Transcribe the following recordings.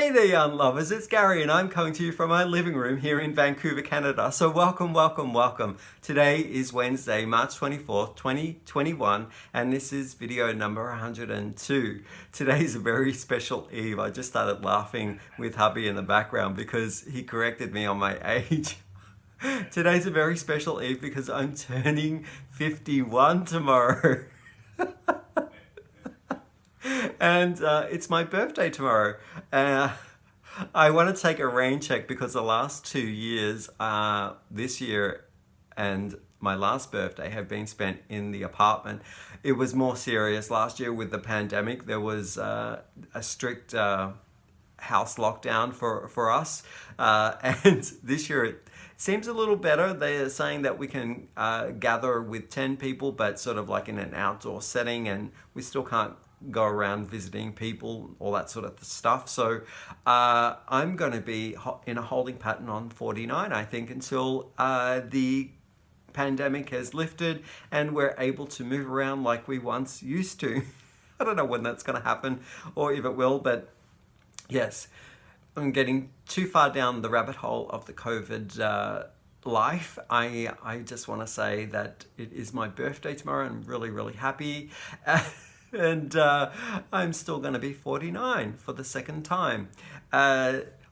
Hey there, yarn lovers, it's Gary and I'm coming to you from my living room here in Vancouver, Canada. So welcome, welcome, welcome. Today is Wednesday, March 24th, 2021, and this is video number 102. Today's a very special eve. I just started laughing with hubby in the background because he corrected me on my age. Today's a very special eve because I'm turning 51 tomorrow. And it's my birthday tomorrow. I want to take a rain check because the last 2 years, this year and my last birthday, have been spent in the apartment. It was more serious last year with the pandemic. There was a strict house lockdown for us, and this year it seems a little better. They are saying that we can gather with 10 people, but sort of like in an outdoor setting, and we still can't go around visiting people, all that sort of stuff. So I'm going to be in a holding pattern on 49, I think, until the pandemic has lifted and we're able to move around like we once used to. I don't know when that's going to happen or if it will, but yes, I'm getting too far down the rabbit hole of the COVID life. I just want to say that it is my birthday tomorrow. I'm really, really happy. And I'm still going to be 49 for the second time.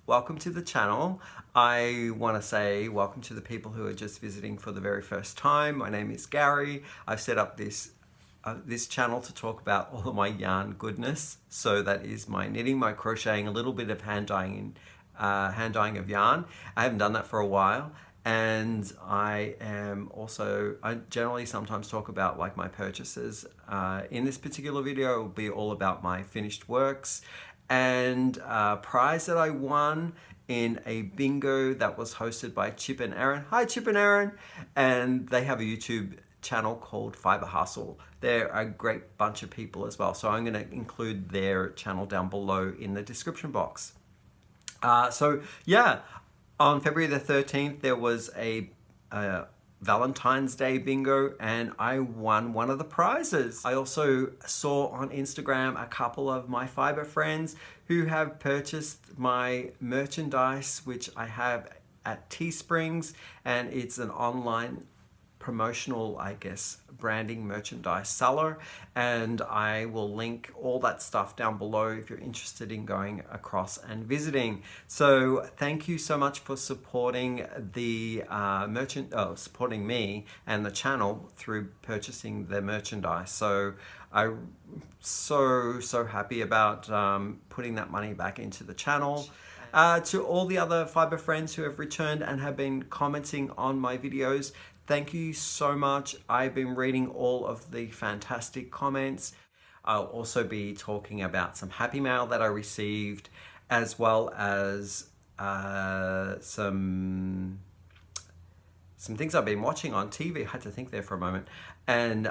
Welcome to the channel. I want to say welcome to the people who are just visiting for the very first time. My name is Gary. I've set up this channel to talk about all of my yarn goodness. So that is my knitting, my crocheting, a little bit of hand dyeing of yarn. I haven't done that for a while. And I generally sometimes talk about like my purchases. In this particular video, it will be all about my finished works and a prize that I won in a bingo that was hosted by Chip and Aaron. Hi, Chip and Aaron. And they have a YouTube channel called Fiber Hustle. They're a great bunch of people as well. So I'm going to include their channel down below in the description box. So yeah. On February the 13th, there was a Valentine's Day bingo and I won one of the prizes. I also saw on Instagram a couple of my fiber friends who have purchased my merchandise, which I have at Teesprings, and it's an online promotional, I guess, branding merchandise seller, and I will link all that stuff down below if you're interested in going across and visiting. So thank you so much for supporting the supporting me and the channel through purchasing the merchandise. So I'm so happy about putting that money back into the channel. To all the other fiber friends who have returned and have been commenting on my videos, thank you so much. I've been reading all of the fantastic comments. I'll also be talking about some happy mail that I received, as well as some things I've been watching on TV. I had to think there for a moment. And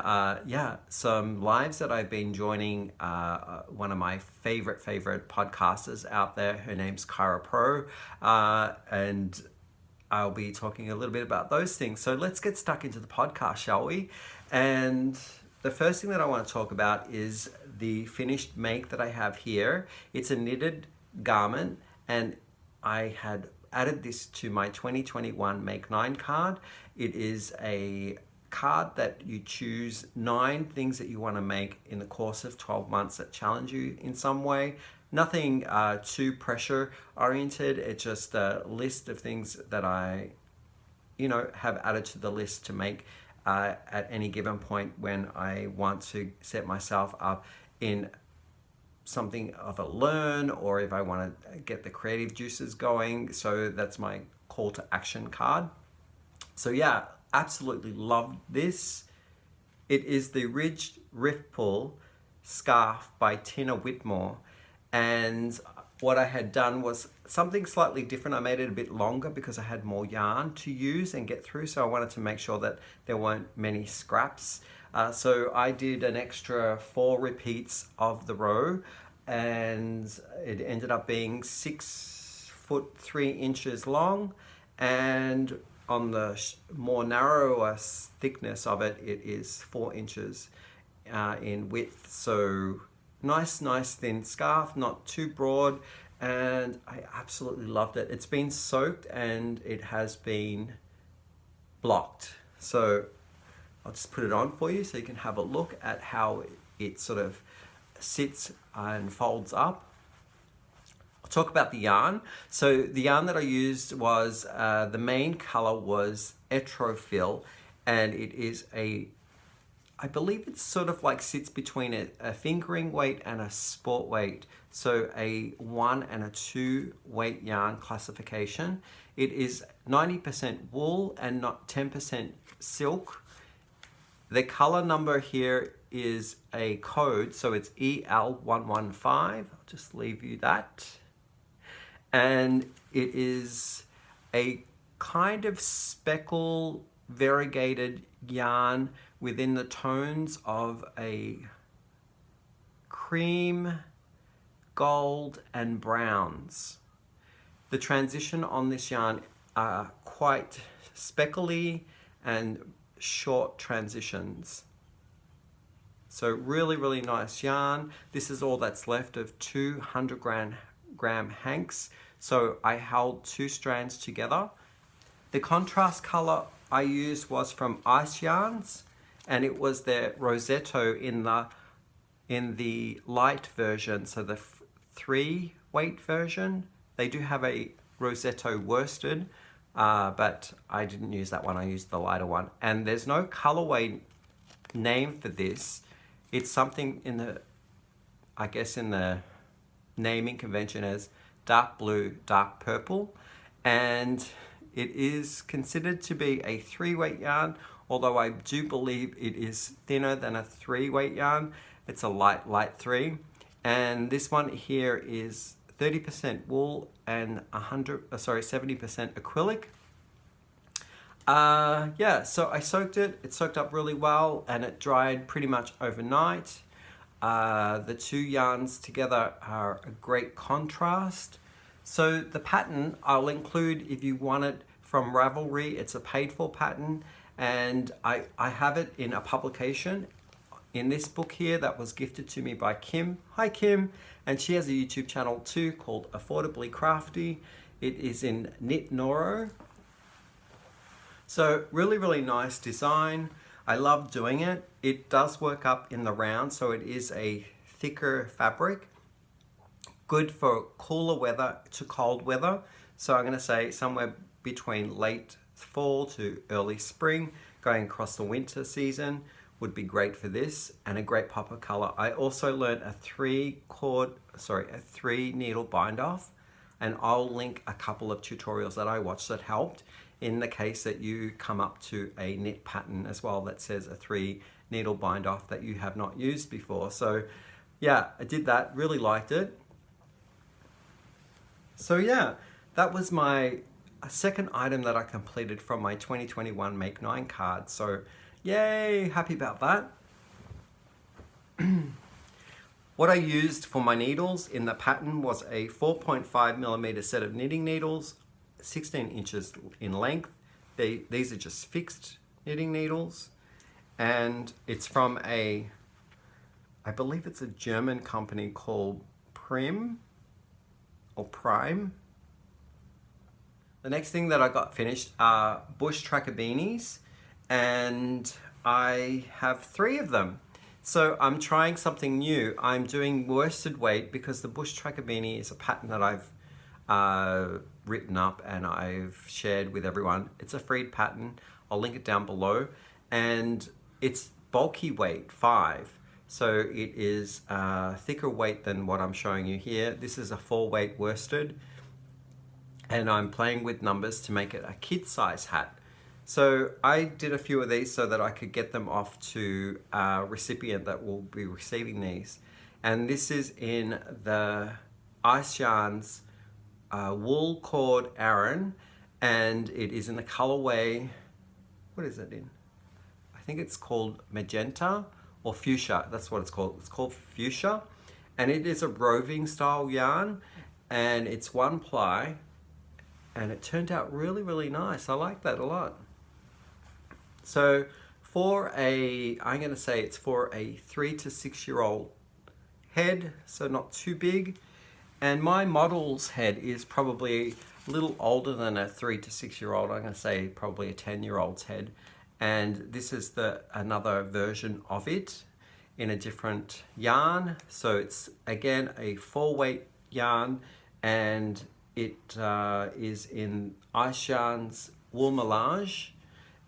yeah, some lives that I've been joining. One of my favorite podcasters out there, her name's Kyra Pro, and I'll be talking a little bit about those things. So let's get stuck into the podcast, shall we? And the first thing that I want to talk about is the finished make that I have here. It's a knitted garment, and I had added this to my 2021 Make 9 card. It is a card that you choose 9 things that you want to make in the course of 12 months that challenge you in some way. Nothing too pressure oriented. It's just a list of things that I, have added to the list to make at any given point when I want to set myself up in something of a learn, or if I want to get the creative juices going. So that's my call to action card. So yeah, absolutely love this. It is the Ridged Rift Pull scarf by Tina Whitmore. And what I had done was something slightly different. I made it a bit longer because I had more yarn to use and get through. So I wanted to make sure that there weren't many scraps. So I did an extra 4 repeats of the row, and it ended up being 6 foot 3 inches long. And on the more narrower thickness of it, it is 4 inches in width. So nice thin scarf, not too broad, and I absolutely loved it. It's been soaked and it has been blocked. So I'll just put it on for you so you can have a look at how it sort of sits and folds up. I'll talk about the yarn. So the yarn that I used was, the main color was Etrophyll, and it is I believe it's sort of like sits between a fingering weight and a sport weight. So a 1 and a 2 weight yarn classification. It is 90% wool and not 10% silk. The color number here is a code, so it's EL115. I'll just leave you that. And it is a kind of speckle variegated yarn within the tones of a cream, gold, and browns. The transition on this yarn are quite speckly and short transitions. So really, really nice yarn. This is all that's left of 200 gram hanks. So I held 2 strands together. The contrast color I used was from Ice Yarns, and it was their Rosetto in the light version, so the 3 weight version. They do have a Rosetto worsted, but I didn't use that one. I used the lighter one. And there's no colorway name for this. It's something in the, I guess in the naming convention as dark blue, dark purple. And it is considered to be a 3 weight yarn, although I do believe it is thinner than a 3 weight yarn. It's a light 3. And this one here is 30% wool and 70% acrylic. Yeah, so I soaked it. It soaked up really well and it dried pretty much overnight. The 2 yarns together are a great contrast. So the pattern I'll include if you want it from Ravelry. It's a paid for pattern, and I have it in a publication in this book here that was gifted to me by Kim. Hi Kim, and she has a YouTube channel too called Affordably Crafty. It is in Knit Noro. So really, really nice design. I love doing it. It does work up in the round, so it is a thicker fabric. Good for cooler weather to cold weather. So I'm going to say somewhere between late fall to early spring, going across the winter season would be great for this, and a great pop of color. I also learned a 3 needle bind off, and I'll link a couple of tutorials that I watched that helped in the case that you come up to a knit pattern as well that says a 3 needle bind off that you have not used before. So yeah, I did that, really liked it. So yeah, that was my second item that I completed from my 2021 Make 9 card. So yay, happy about that. What I used for my needles in the pattern was a 4.5mm set of knitting needles, 16 inches in length. These are just fixed knitting needles, and it's from I believe it's a German company called Prime. The next thing that I got finished are Bush Tracker Beanies, and I have 3 of them. So I'm trying something new. I'm doing worsted weight because the Bush Tracker Beanie is a pattern that I've written up and I've shared with everyone. It's a freed pattern. I'll link it down below, and it's bulky weight 5. So it is thicker weight than what I'm showing you here. This is a 4 weight worsted, and I'm playing with numbers to make it a kid size hat. So I did a few of these so that I could get them off to a recipient that will be receiving these. And this is in the Ice Yarns Wool Cord Aran, and it is in the colorway, what is it in? I think it's called magenta or fuchsia. That's what it's called. It's called fuchsia, and it is a roving style yarn, and it's 1 ply, and it turned out really, really nice. I like that a lot. So I'm going to say it's for a 3 to 6 year old head, so not too big. And my model's head is probably a little older than a 3 to 6 year old. I'm going to say probably a 10-year-old's head. And this is another version of it in a different yarn. So it's again a 4-weight yarn, and it is in Ice Yarn's Wool Melange.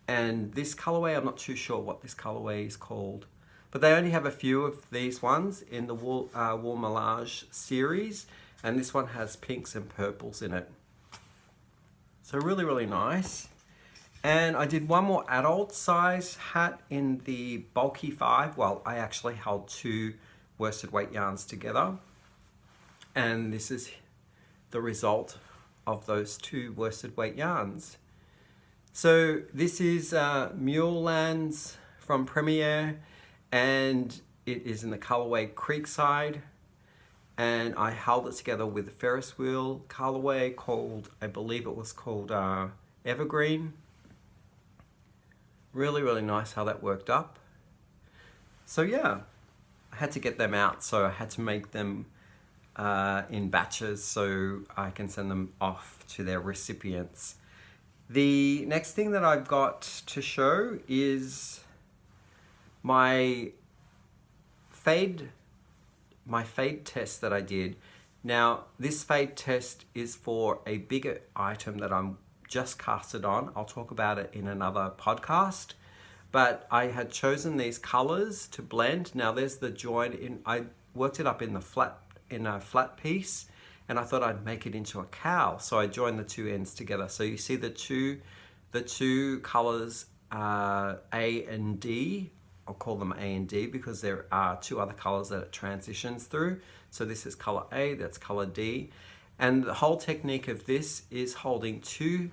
And this colorway, I'm not too sure what this colorway is called, but they only have a few of these ones in the Wool Melange series, and this one has pinks and purples in it. So really, really nice. And I did one more adult size hat in the bulky 5. Well, I actually held 2 worsted weight yarns together, and this is the result of those 2 worsted weight yarns. So this is Mulelands from Premier, and it is in the colorway Creekside, and I held it together with a Ferris wheel colorway called, I believe it was called Evergreen. Really, really nice how that worked up. So yeah, I had to get them out, so I had to make them in batches so I can send them off to their recipients. The next thing that I've got to show is my fade test that I did. Now, this fade test is for a bigger item that I'm just casted on. I'll talk about it in another podcast. But I had chosen these colors to blend. Now there's the join. I worked it up in a flat piece, and I thought I'd make it into a cowl. So I joined the 2 ends together. So you see the two colors A and D. I'll call them A and D because there are 2 other colors that it transitions through. So this is color A, that's color D. And the whole technique of this is holding 2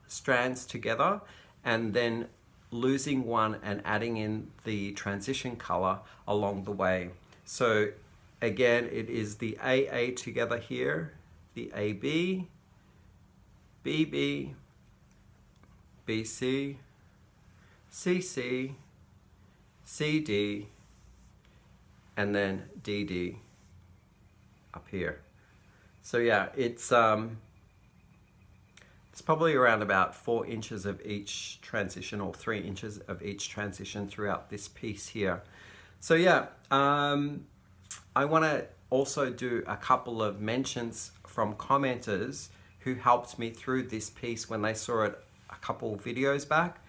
strands together and then losing one and adding in the transition color along the way. So again, it is the AA together here, the AB, BB, BC, CC, CD, and then DD up here. So yeah, it's probably around about 4 inches of each transition, or 3 inches of each transition throughout this piece here. So yeah, I want to also do a couple of mentions from commenters who helped me through this piece when they saw it a couple videos back.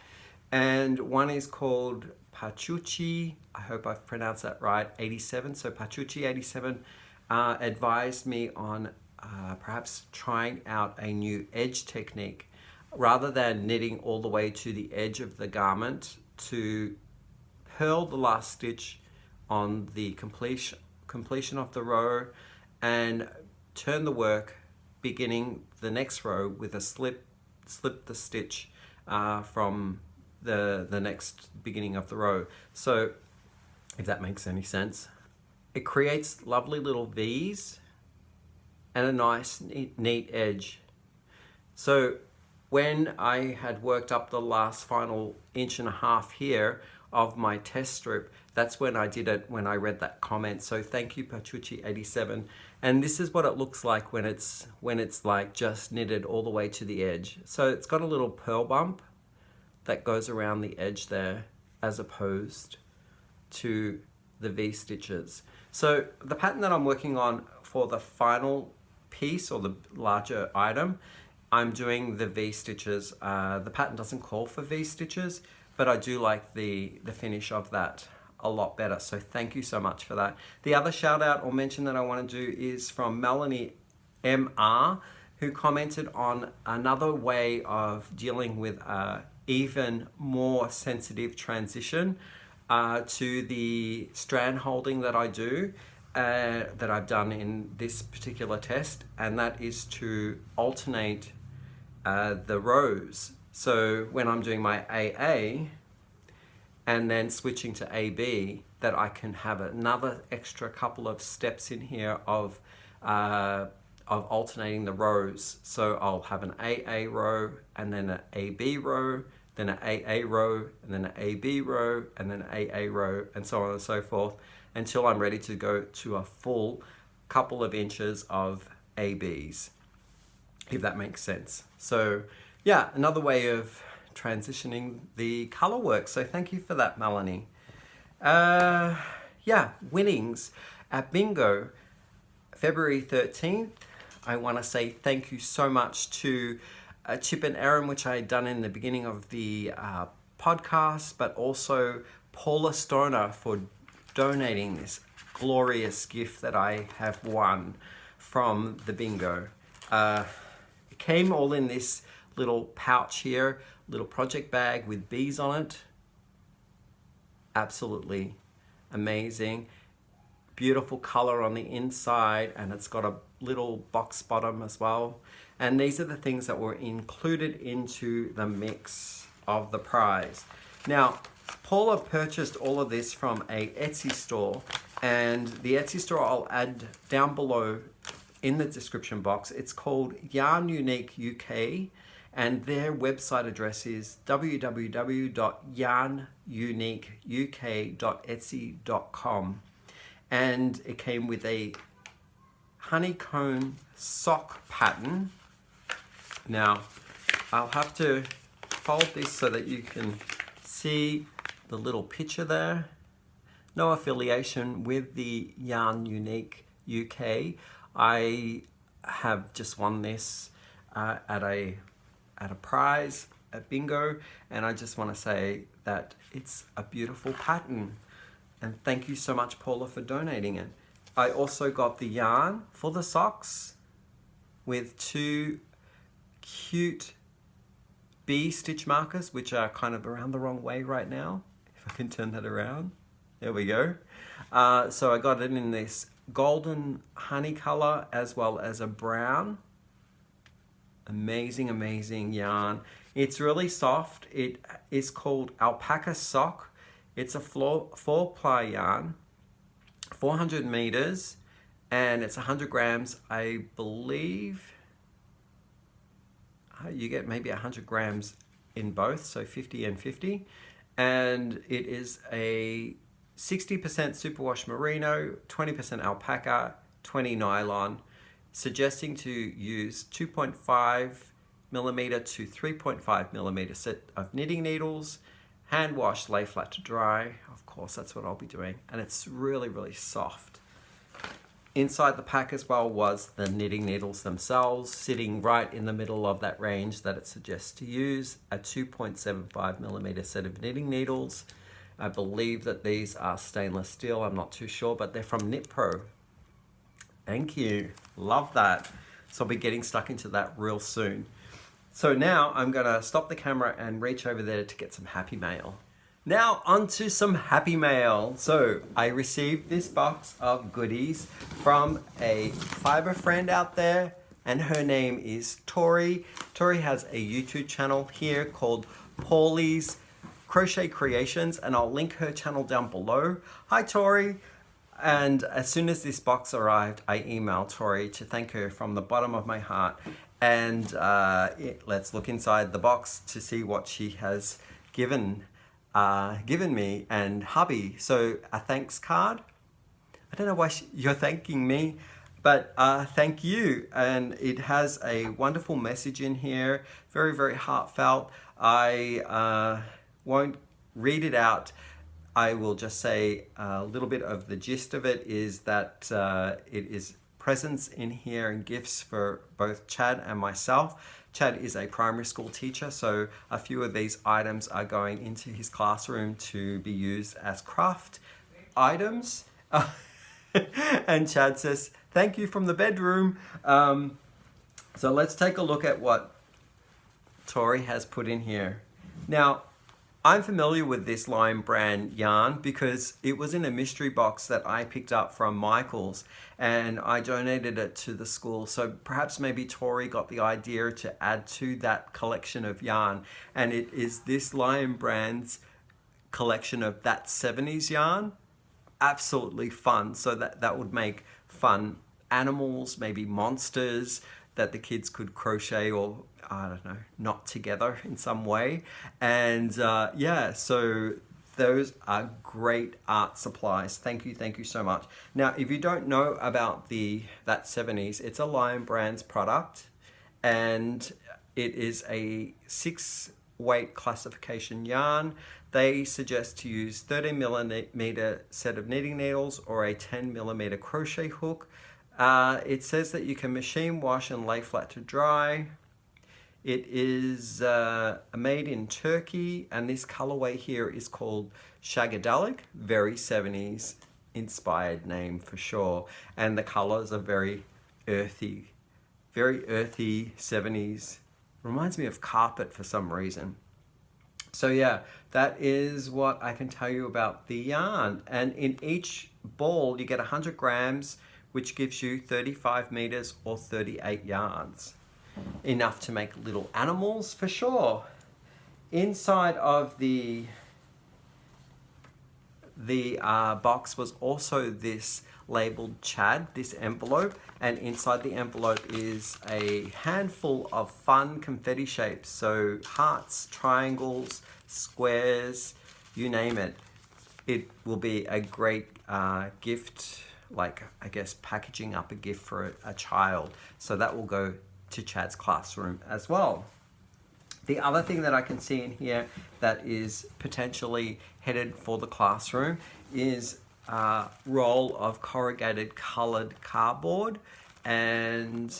And one is called Pachuchi, I hope I've pronounced that right, 87. So Pachuchi 87 advised me on perhaps trying out a new edge technique. Rather than knitting all the way to the edge of the garment, to purl the last stitch on the completion of the row and turn the work beginning the next row with a slip the stitch from the next beginning of the row. So if that makes any sense, it creates lovely little V's and a nice neat edge. So when I had worked up the last final 1.5 inches here of my test strip, that's when I did it, when I read that comment. So thank you, Pachuchi87. And this is what it looks like when it's like just knitted all the way to the edge. So it's got a little purl bump that goes around the edge there, as opposed to the V stitches. So the pattern that I'm working on for the final piece, or the larger item, I'm doing the V stitches. The pattern doesn't call for V stitches, but I do like the finish of that a lot better. So thank you so much for that. The other shout out or mention that I want to do is from Melanie MR, who commented on another way of dealing with even more sensitive transition to the strand holding that I do, that I've done in this particular test, and that is to alternate the rows. So when I'm doing my AA and then switching to AB, that I can have another extra couple of steps in here of alternating the rows. So I'll have an AA row and then an AB row, then an AA row, and then an AB row, and then an AA row, and so on and so forth, until I'm ready to go to a full couple of inches of ABs, if that makes sense. So yeah, another way of transitioning the color work. So thank you for that, Melanie. Yeah, winnings at bingo, February 13th. I want to say thank you so much to Chip and Aaron, which I had done in the beginning of the podcast, but also Paula Stoner for donating this glorious gift that I have won from the bingo. It came all in this little pouch here, little project bag with bees on it. Absolutely amazing. Beautiful color on the inside, and it's got a little box bottom as well. And these are the things that were included into the mix of the prize. Now, Paula purchased all of this from a Etsy store, and the Etsy store I'll add down below in the description box. It's called Yarn Unique UK, and their website address is www.yarnuniqueuk.etsy.com. And it came with a honeycomb sock pattern. Now, I'll have to fold this so that you can see the little picture there. No affiliation with the Yarn Unique UK. I have just won this at a prize at bingo, and I just want to say that it's a beautiful pattern. And thank you so much, Paula, for donating it. I also got the yarn for the socks with 2 cute bee stitch markers, which are kind of around the wrong way right now. If I can turn that around. There we go. So I got it in this golden honey color as well as a brown. Amazing, amazing yarn. It's really soft. It is called Alpaca Sock. It's a 4-ply yarn, 400 meters, and it's 100 grams. I believe you get maybe 100 grams in both, so 50 and 50. And it is a 60% superwash merino, 20% alpaca, 20 nylon, suggesting to use 2.5 millimeter to 3.5 millimeter set of knitting needles, hand wash, lay flat to dry. Of course, that's what I'll be doing. And it's really, really soft. Inside the pack as well was the knitting needles themselves, sitting right in the middle of that range that it suggests to use, a 2.75 millimeter set of knitting needles. I believe that these are stainless steel. I'm not too sure, but they're from Knit Pro. Thank you. Love that. So I'll be getting stuck into that real soon. So now I'm gonna stop the camera and reach over there to get some happy mail. Now onto some happy mail. So I received this box of goodies from a fiber friend out there, and her name is Tori. Tori has a YouTube channel here called Pauly's Crochet Creations, and I'll link her channel down below. Hi Tori. And as soon as this box arrived, I emailed Tori to thank her from the bottom of my heart. And let's look inside the box to see what she has given me and Hubby. So a thanks card. I don't know why you're thanking me, but thank you. And it has a wonderful message in here, very, very heartfelt. I won't read it out. I will just say a little bit of the gist of it is that it is presents in here and gifts for both Chad and myself. Chad is a primary school teacher, so a few of these items are going into his classroom to be used as craft items. And Chad says, thank you from the bedroom. So let's take a look at what Tori has put in here. Now, I'm familiar with this Lime brand yarn because it was in a mystery box that I picked up from Michael's, and I donated it to the school. So perhaps maybe Tori got the idea to add to that collection of yarn, and it is this Lime brand's collection of that 70s yarn. Absolutely fun. So that would make fun animals, maybe monsters that the kids could crochet or, I don't know, knot together in some way. And yeah, so those are great art supplies. Thank you so much. Now, if you don't know about that 70s, it's a Lion Brands product, and it is a 6-weight classification yarn. They suggest to use 13 millimeter set of knitting needles or a 10 millimeter crochet hook. It says that you can machine wash and lay flat to dry. It is made in Turkey, and this colorway here is called Shagadelic. Very 70s inspired name for sure. And the colors are very earthy 70s. Reminds me of carpet for some reason. So yeah, that is what I can tell you about the yarn. And in each ball, you get 100 grams, which gives you 35 meters or 38 yards. Enough to make little animals for sure. Inside of the box was also this labeled Chad, this envelope, and inside the envelope is a handful of fun confetti shapes. So hearts, triangles, squares, you name it. It will be a great gift, like I guess packaging up a gift for a child. So that will go to Chad's classroom as well. The other thing that I can see in here that is potentially headed for the classroom is a roll of corrugated colored cardboard, and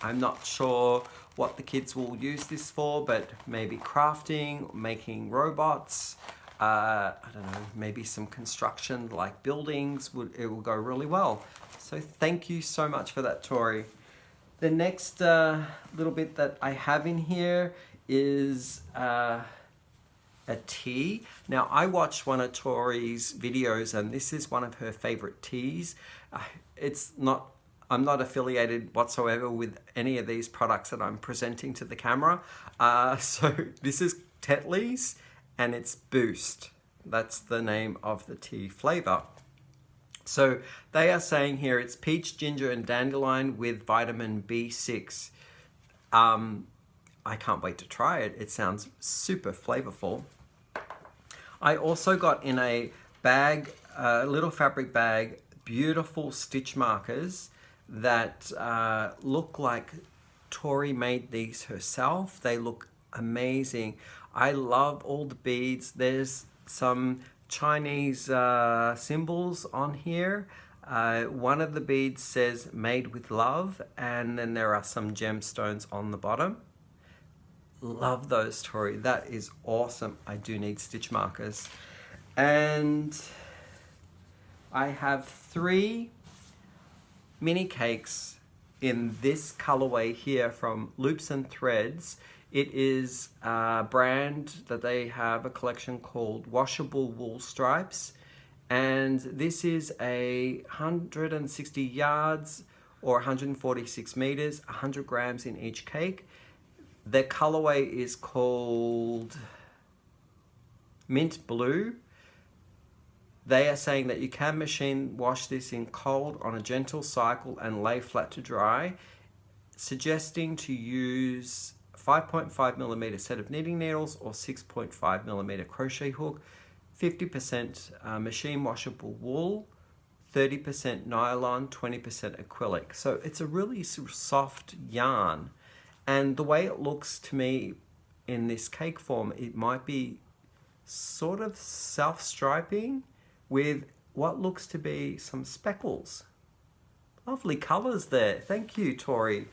I'm not sure what the kids will use this for, but maybe crafting, making robots, I don't know, maybe some construction like buildings, it will go really well. So thank you so much for that, Tori. The next little bit that I have in here is a tea. Now, I watched one of Tori's videos, and this is one of her favorite teas. I'm not affiliated whatsoever with any of these products that I'm presenting to the camera. So this is Tetley's, and it's Boost. That's the name of the tea flavor. So they are saying here it's peach, ginger, and dandelion with vitamin B6. I can't wait to try it. It sounds super flavorful. I also got in a bag, a little fabric bag, beautiful stitch markers that look like Tori made these herself. They look amazing. I love all the beads. There's some Chinese symbols on here. One of the beads says made with love, and then there are some gemstones on the bottom. Love those, Tori. That is awesome. I do need stitch markers. And I have 3 mini cakes in this colorway here from Loops and Threads. It is a brand that they have a collection called Washable Wool Stripes, and this is a 160 yards or 146 meters, 100 grams in each cake. The colorway is called Mint Blue. They are saying that you can machine wash this in cold on a gentle cycle and lay flat to dry, suggesting to use 5.5 millimeter set of knitting needles or 6.5 millimeter crochet hook, 50% machine washable wool, 30% nylon, 20% acrylic. So it's a really soft yarn. And the way it looks to me in this cake form, it might be sort of self-striping with what looks to be some speckles. Lovely colors there. Thank you, Tori.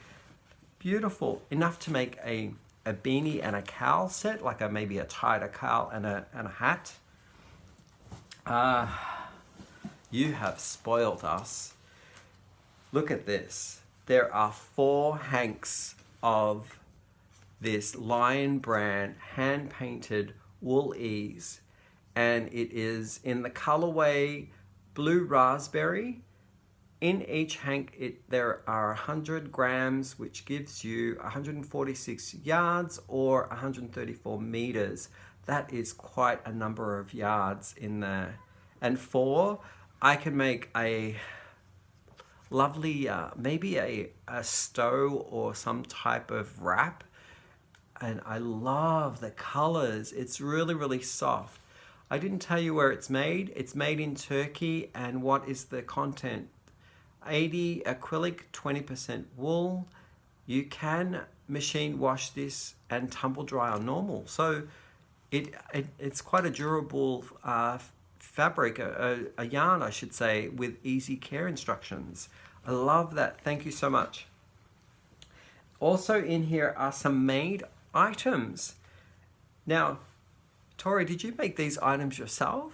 Beautiful. Enough to make a beanie and a cowl set, like maybe a tie, a cowl, and a hat. You have spoiled us. Look at this. There are 4 hanks of this Lion brand hand-painted wool ease, and it is in the colorway blue raspberry. In each hank, there are 100 grams, which gives you 146 yards or 134 meters. That is quite a number of yards in there. And 4, I can make a lovely, maybe a stow or some type of wrap. And I love the colors. It's really, really soft. I didn't tell you where it's made. It's made in Turkey, and what is the content? 80 acrylic, 20% wool. You can machine wash this and tumble dry on normal. So it's quite a durable fabric, a yarn, I should say, with easy care instructions. I love that. Thank you so much. Also in here are some made items. Now, Tori, did you make these items yourself?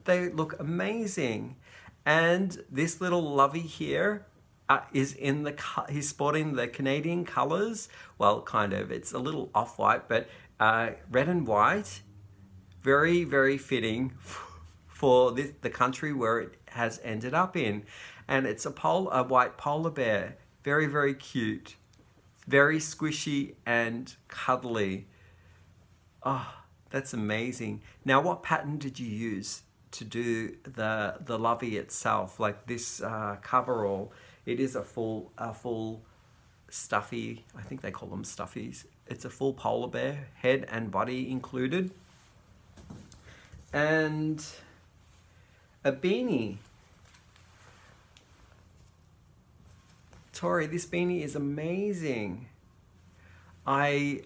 They look amazing. And this little lovey here is in the, he's sporting the Canadian colors. Well, kind of, it's a little off-white, but red and white. Very, very fitting for the country where it has ended up in. And it's a white polar bear. Very, very cute. Very squishy and cuddly. Oh, that's amazing. Now, what pattern did you use to do the lovey itself? Like this coverall, it is a full stuffy, I think they call them stuffies. It's a full polar bear, head and body included. And a beanie. Tori, this beanie is amazing. I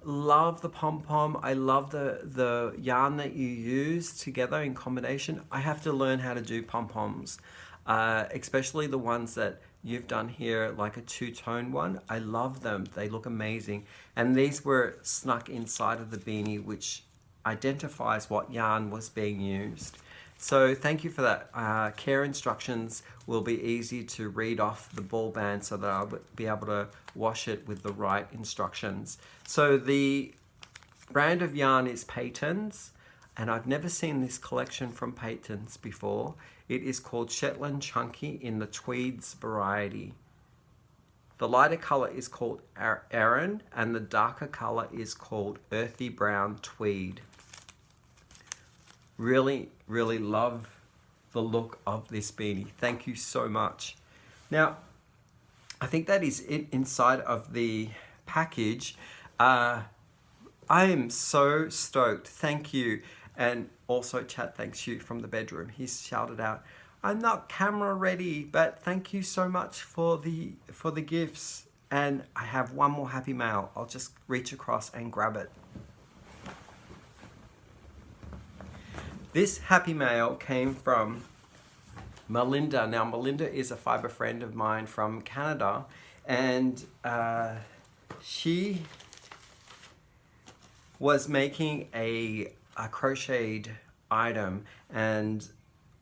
love the pom-pom. I love the yarn that you use together in combination. I have to learn how to do pom-poms, especially the ones that you've done here, like a two-tone one. I love them. They look amazing. And these were snuck inside of the beanie, which identifies what yarn was being used. So thank you for that. Care instructions will be easy to read off the ball band so that I'll be able to wash it with the right instructions. So the brand of yarn is Peyton's, and I've never seen this collection from Peyton's before. It is called Shetland Chunky in the Tweeds variety. The lighter color is called Aran, and the darker color is called Earthy Brown Tweed. Really, really love the look of this beanie. Thank you so much. Now, I think that is it inside of the package. I am so stoked. Thank you. And also Chat thanks you from the bedroom. He's shouted out, I'm not camera ready, but thank you so much for the gifts. And I have one more happy mail. I'll just reach across and grab it. This happy mail came from Melinda. Now, Melinda is a fiber friend of mine from Canada, and she was making a crocheted item and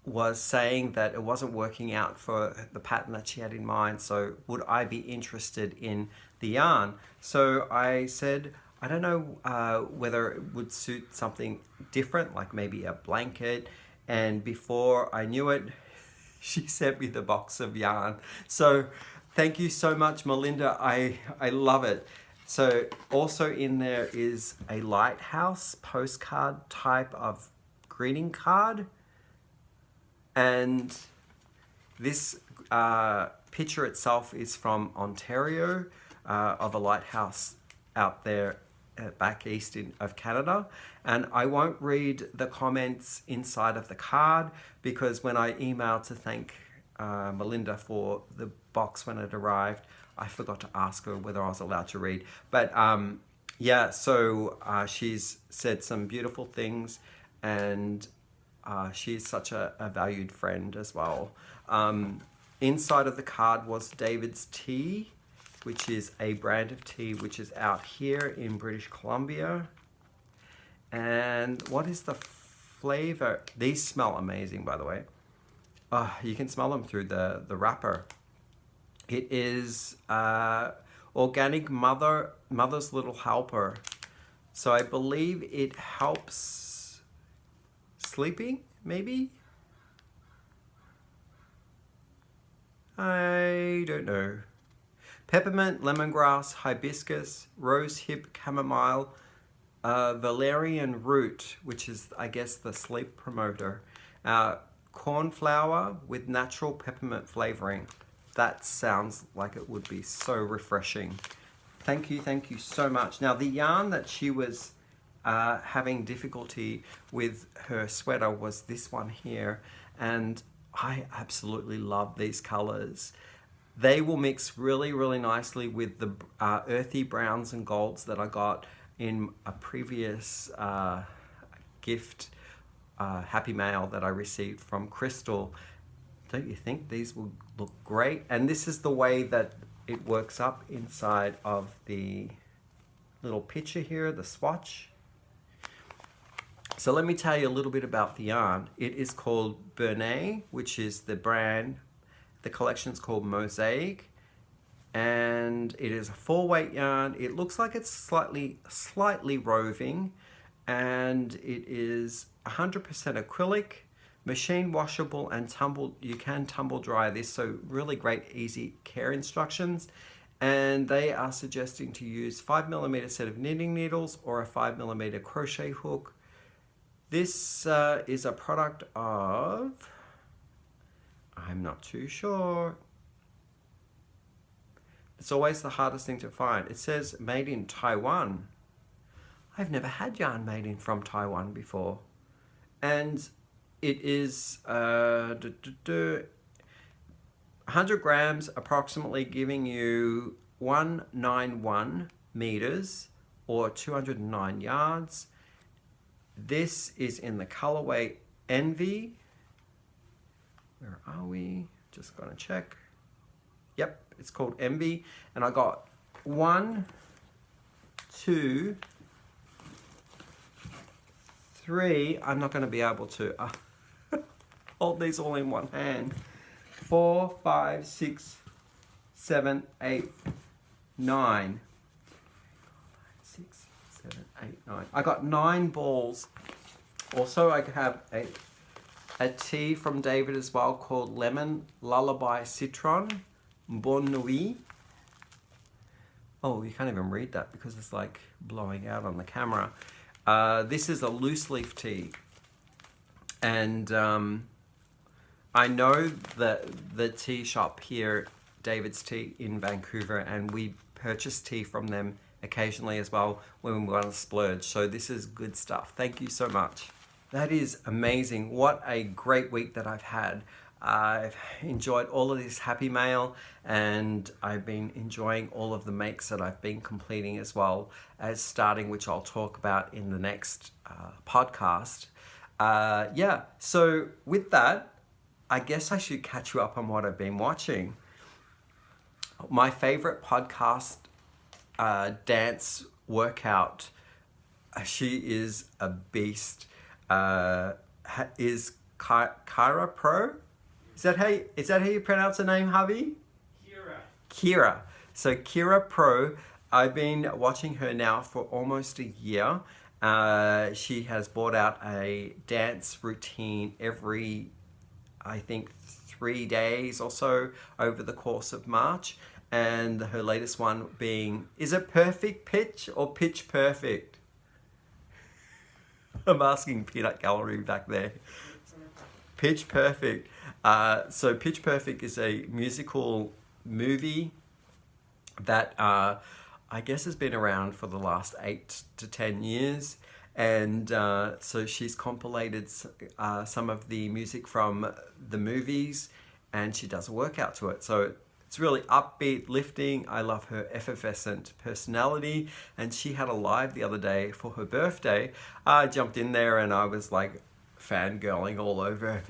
was saying that it wasn't working out for the pattern that she had in mind, so would I be interested in the yarn? So I said, I don't know whether it would suit something different, like maybe a blanket. And before I knew it, she sent me the box of yarn. So thank you so much, Melinda. I love it. So also in there is a lighthouse postcard type of greeting card. And this picture itself is from Ontario, of a lighthouse out there back east of Canada. And I won't read the comments inside of the card because when I emailed to thank Melinda for the box when it arrived, I forgot to ask her whether I was allowed to read. But yeah, so she's said some beautiful things, and she's such a valued friend as well. Inside of the card was David's tea, which is a brand of tea which is out here in British Columbia. And what is the flavor? These smell amazing, by the way. You can smell them through the wrapper. It is organic mother's little helper. So I believe it helps sleeping, maybe? I don't know. Peppermint, lemongrass, hibiscus, rosehip, chamomile, valerian root, which is, I guess, the sleep promoter. Corn flour with natural peppermint flavoring. That sounds like it would be so refreshing. Thank you so much. Now, the yarn that she was having difficulty with her sweater was this one here, and I absolutely love these colors. They will mix really, really nicely with the earthy browns and golds that I got in a previous gift Happy Mail that I received from Crystal. Don't you think these will look great? And this is the way that it works up inside of the little picture here, the swatch. So let me tell you a little bit about the yarn. It is called Bernay, which is the brand. The collection's called Mosaic, and it is a 4-weight yarn. It looks like it's slightly roving, and it is 100% acrylic, machine washable, and you can tumble dry this, so really great easy care instructions. And they are suggesting to use 5mm set of knitting needles or a 5mm crochet hook. This is a product of, I'm not too sure. It's always the hardest thing to find. It says made in Taiwan. I've never had yarn made in from Taiwan before. And it is 100 grams approximately, giving you 191 meters or 209 yards. This is in the colorway Envy. Where are we? Just gonna check. Yep, it's called Envy. And I got 1, 2, 3. I'm not gonna be able to hold these all in one hand. 4, 5, 6, 7, 8, 9. 6, 7, 8, 9. I got 9 balls. Also, I have a tea from David as well called Lemon Lullaby Citron Bonne Nuit. Oh, you can't even read that because it's like blowing out on the camera. This is a loose leaf tea, and I know the tea shop here, David's Tea in Vancouver, and we purchase tea from them occasionally as well when we want to splurge. So this is good stuff. Thank you so much. That is amazing. What a great week that I've had. I've enjoyed all of this Happy Mail, and I've been enjoying all of the makes that I've been completing as well as starting, which I'll talk about in the next podcast. Yeah, so with that, I guess I should catch you up on what I've been watching. My favorite podcast dance workout, she is a beast, is Kira Pro. Is that how you pronounce her name, Hubby? Kira. So Kira Pro, I've been watching her now for almost a year. She has brought out a dance routine every, I think, 3 days or so over the course of March. And her latest one being, is it perfect pitch or pitch perfect? I'm asking Peanut Gallery back there. Pitch Perfect. So Pitch Perfect is a musical movie that I guess has been around for the last 8 to 10 years. And so she's compilated some of the music from the movies, and she does a workout to it. So it's really upbeat, lifting. I love her effervescent personality. And she had a live the other day for her birthday. I jumped in there and I was like fangirling all over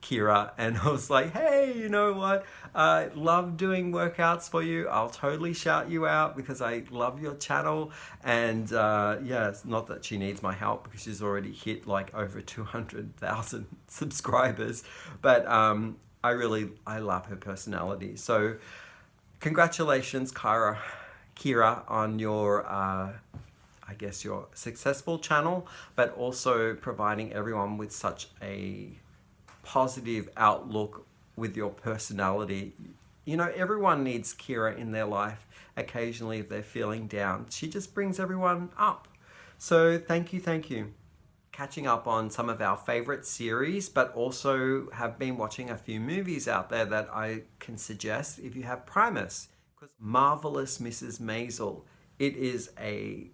Kira, and I was like, hey, you know what? I love doing workouts for you. I'll totally shout you out because I love your channel. And yeah, it's not that she needs my help because she's already hit like over 200,000 subscribers. But I love her personality. So congratulations, Kira, on your, I guess your successful channel, but also providing everyone with such a positive outlook with your personality. You know, everyone needs Kira in their life occasionally if they're feeling down. She just brings everyone up. So thank you. Catching up on some of our favorite series, but also have been watching a few movies out there that I can suggest if you have Primus. Marvelous Mrs. Maisel. It is a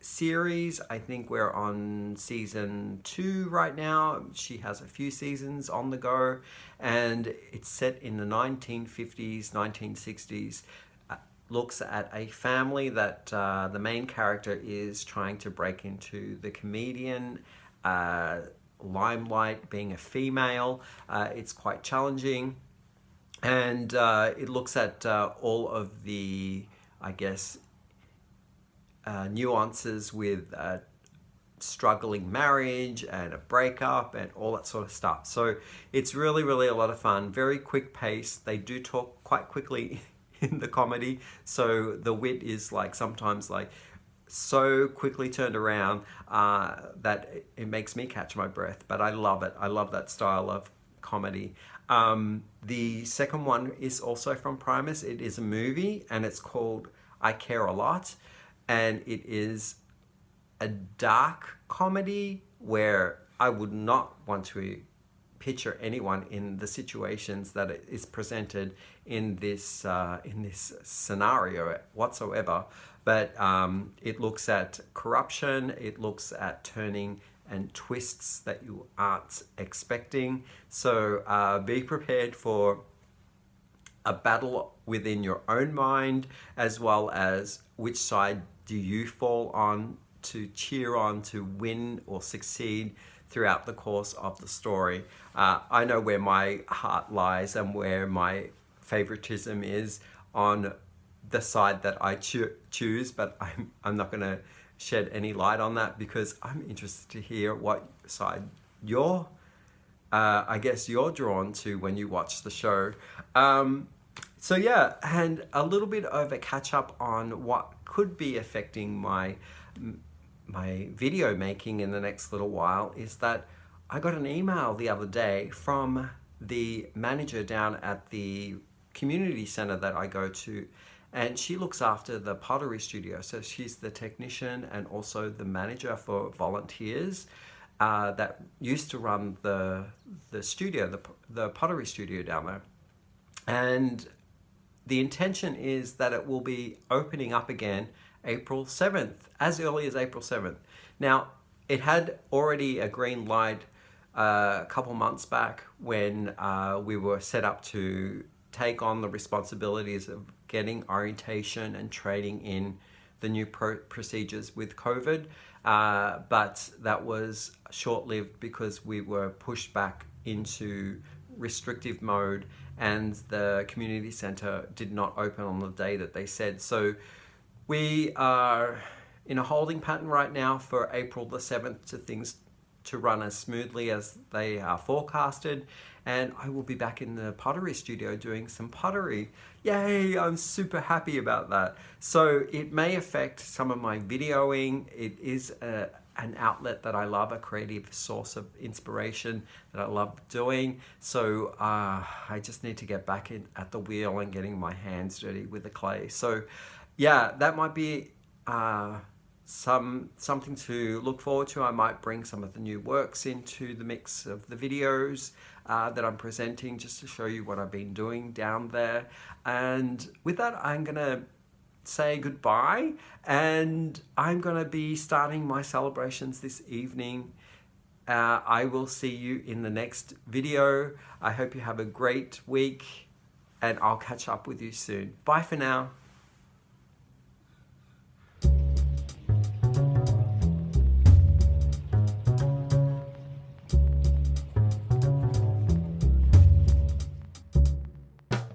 series. I think we're on season 2 right now. She has a few seasons on the go, and it's set in the 1950s, 1960s. Looks at a family that the main character is trying to break into the comedian limelight, being a female. It's quite challenging, and it looks at all of the, I guess, nuances with struggling marriage and a breakup and all that sort of stuff. So it's really, really a lot of fun. Very quick pace. They do talk quite quickly in the comedy, so the wit is like sometimes like so quickly turned around that it makes me catch my breath. But I love it. I love that style of comedy. The second one is also from Primus. It is a movie, and it's called I Care a Lot. And it is a dark comedy where I would not want to picture anyone in the situations that it is presented in this scenario whatsoever. But it looks at corruption. It looks at turning and twists that you aren't expecting. So be prepared for a battle within your own mind, as well as which side do you fall on to cheer on to win or succeed throughout the course of the story. I know where my heart lies and where my favoritism is on the side that I choose, but I'm not going to shed any light on that because I'm interested to hear what side you're, I guess, you're drawn to when you watch the show. So yeah, and a little bit of a catch up on what could be affecting my video making in the next little while is that I got an email the other day from the manager down at the community center that I go to, and she looks after the pottery studio. So she's the technician and also the manager for volunteers that used to run the studio, the pottery studio down there. And the intention is that it will be opening up again April 7th, as early as April 7th. Now, it had already a green light a couple months back when we were set up to take on the responsibilities of getting orientation and training in the new procedures with COVID. But that was short-lived because we were pushed back into restrictive mode, and the community center did not open on the day that they said. So we are in a holding pattern right now for April the 7th to things to run as smoothly as they are forecasted. And I will be back in the pottery studio doing some pottery. Yay, I'm super happy about that. So it may affect some of my videoing. It is an outlet that I love, a creative source of inspiration that I love doing. So I just need to get back in at the wheel and getting my hands dirty with the clay. So yeah, that might be something to look forward to. I might bring some of the new works into the mix of the videos that I'm presenting, just to show you what I've been doing down there. And with that, I'm gonna say goodbye, and I'm gonna be starting my celebrations this evening. I will see you in the next video. I hope you have a great week, and I'll catch up with you soon. Bye for now.